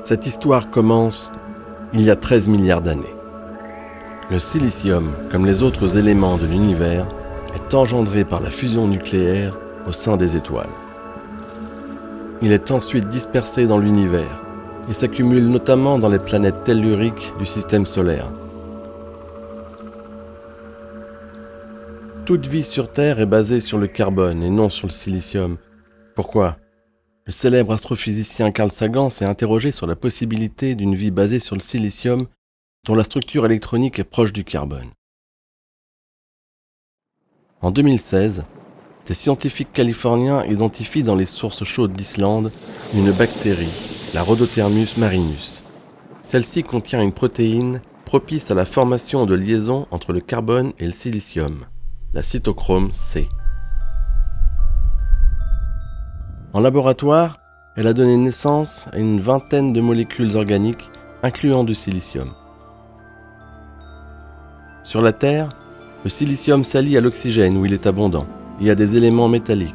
Cette histoire commence il y a 13 milliards d'années. Le silicium, comme les autres éléments de l'univers, est engendré par la fusion nucléaire au sein des étoiles. Il est ensuite dispersé dans l'univers et s'accumule notamment dans les planètes telluriques du système solaire. Toute vie sur Terre est basée sur le carbone et non sur le silicium. Pourquoi ? Le célèbre astrophysicien Carl Sagan s'est interrogé sur la possibilité d'une vie basée sur le silicium dont la structure électronique est proche du carbone. En 2016, des scientifiques californiens identifient dans les sources chaudes d'Islande une bactérie, la Rhodothermus marinus. Celle-ci contient une protéine propice à la formation de liaisons entre le carbone et le silicium, la cytochrome C. En laboratoire, elle a donné naissance à une vingtaine de molécules organiques, incluant du silicium. Sur la Terre, le silicium s'allie à l'oxygène où il est abondant et à des éléments métalliques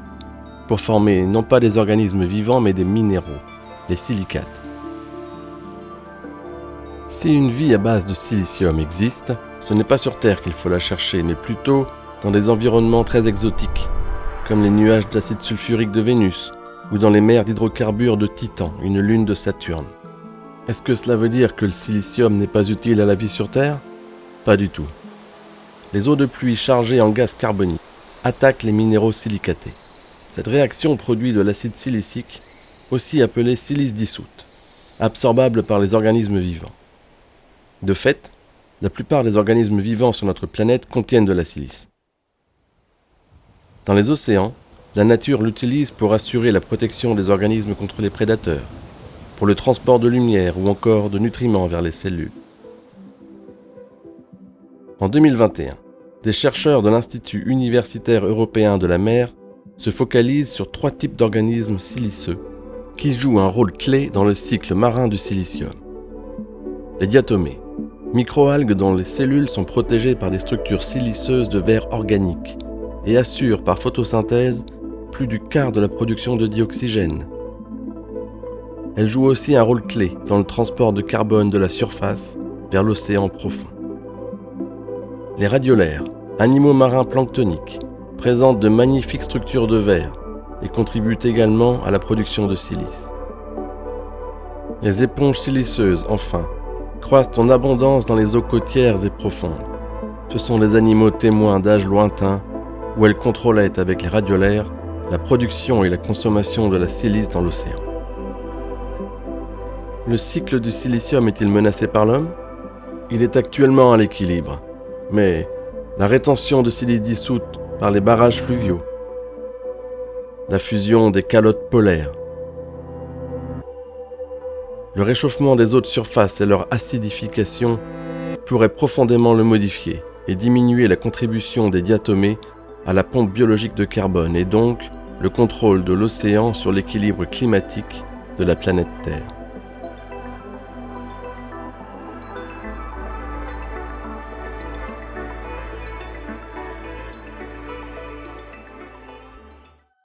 pour former non pas des organismes vivants mais des minéraux, les silicates. Si une vie à base de silicium existe, ce n'est pas sur Terre qu'il faut la chercher, mais plutôt dans des environnements très exotiques, comme les nuages d'acide sulfurique de Vénus, ou dans les mers d'hydrocarbures de Titan, une lune de Saturne. Est-ce que cela veut dire que le silicium n'est pas utile à la vie sur Terre ? Pas du tout. Les eaux de pluie chargées en gaz carbonique attaquent les minéraux silicatés. Cette réaction produit de l'acide silicique, aussi appelé silice dissoute, absorbable par les organismes vivants. De fait, la plupart des organismes vivants sur notre planète contiennent de la silice. Dans les océans, la nature l'utilise pour assurer la protection des organismes contre les prédateurs, pour le transport de lumière ou encore de nutriments vers les cellules. En 2021, des chercheurs de l'Institut universitaire européen de la mer se focalisent sur 3 types d'organismes siliceux qui jouent un rôle clé dans le cycle marin du silicium. Les diatomées, microalgues dont les cellules sont protégées par des structures siliceuses de verre organique et assurent par photosynthèse plus du quart de la production de dioxygène. Elles jouent aussi un rôle clé dans le transport de carbone de la surface vers l'océan profond. Les radiolaires, animaux marins planctoniques, présentent de magnifiques structures de verre et contribuent également à la production de silice. Les éponges siliceuses, enfin, croissent en abondance dans les eaux côtières et profondes. Ce sont les animaux témoins d'âges lointains où elles contrôlaient avec les radiolaires la production et la consommation de la silice dans l'océan. Le cycle du silicium est-il menacé par l'homme ? Il est actuellement à l'équilibre, mais la rétention de silice dissoute par les barrages fluviaux, la fusion des calottes polaires, le réchauffement des eaux de surface et leur acidification pourraient profondément le modifier et diminuer la contribution des diatomées à la pompe biologique de carbone et donc le contrôle de l'océan sur l'équilibre climatique de la planète Terre.